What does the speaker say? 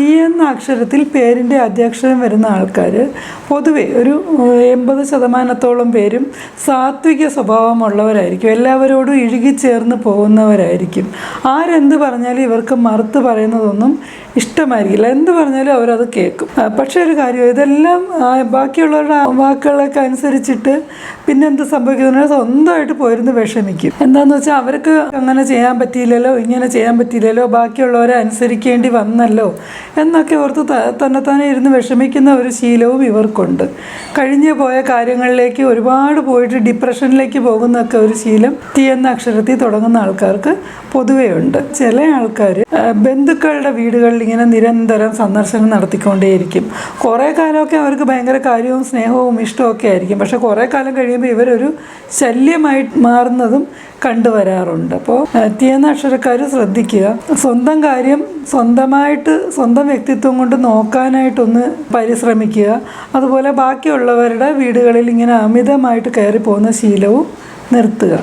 T എന്ന അക്ഷരത്തിൽ പേരിൻ്റെ ആദ്യാക്ഷരം വരുന്ന ആൾക്കാർ പൊതുവെ ഒരു 80% പേരും സാത്വിക സ്വഭാവമുള്ളവരായിരിക്കും. എല്ലാവരോടും ഇഴുകിച്ചേർന്ന് പോകുന്നവരായിരിക്കും. ആരെന്ത് പറഞ്ഞാലും ഇവർക്ക് മറുത്ത് പറയുന്നതൊന്നും ഇഷ്ടമായിരിക്കില്ല. എന്ത് പറഞ്ഞാലും അവരത് കേൾക്കും. പക്ഷേ ഒരു കാര്യം, ഇതെല്ലാം ബാക്കിയുള്ളവരുടെ വാക്കുകളൊക്കെ അനുസരിച്ചിട്ട് പിന്നെന്ത് സംഭവിക്കുന്നത്, സ്വന്തമായിട്ട് പോയിരുന്ന് വിഷമിക്കും. എന്താണെന്ന് വെച്ചാൽ അവർക്ക് അങ്ങനെ ചെയ്യാൻ പറ്റിയില്ലല്ലോ, ഇങ്ങനെ ചെയ്യാൻ പറ്റിയില്ലല്ലോ, ബാക്കിയുള്ളവരെ അനുസരിക്കേണ്ടി വന്നല്ലോ എന്നൊക്കെ ഓർത്ത് തന്നെത്താനെ ഇരുന്ന് വിഷമിക്കുന്ന ഒരു ശീലവും ഇവർക്കുണ്ട്. കഴിഞ്ഞു പോയ കാര്യങ്ങളിലേക്ക് ഒരുപാട് പോയിട്ട് ഡിപ്രഷനിലേക്ക് പോകുന്നൊക്കെ ഒരു ശീലം ടി എന്ന അക്ഷരത്തിൽ തുടങ്ങുന്ന ആൾക്കാർക്ക് പൊതുവേ ഉണ്ട്. ചില ആൾക്കാർ ബന്ധുക്കളുടെ വീടുകളിൽ ഇങ്ങനെ നിരന്തരം സന്ദർശനം നടത്തിക്കൊണ്ടേയിരിക്കും. കുറേ കാലമൊക്കെ അവർക്ക് ഭയങ്കര കാര്യവും സ്നേഹവും ഇഷ്ടമൊക്കെ ആയിരിക്കും. പക്ഷെ കുറേ കാലം കഴിയുമ്പോൾ ഇവരൊരു ശല്യമായി മാറുന്നതും കണ്ടുവരാറുണ്ട്. അപ്പോൾ ടി എന്ന അക്ഷരക്കാർ ശ്രദ്ധിക്കുക, സ്വന്തം കാര്യം സ്വന്തം വ്യക്തിത്വം കൊണ്ട് നോക്കാനായിട്ടൊന്ന് പരിശ്രമിക്കുക. അതുപോലെ ബാക്കിയുള്ളവരുടെ വീടുകളിൽ ഇങ്ങനെ അമിതമായിട്ട് കയറി പോകുന്ന ശീലവും നിർത്തുക.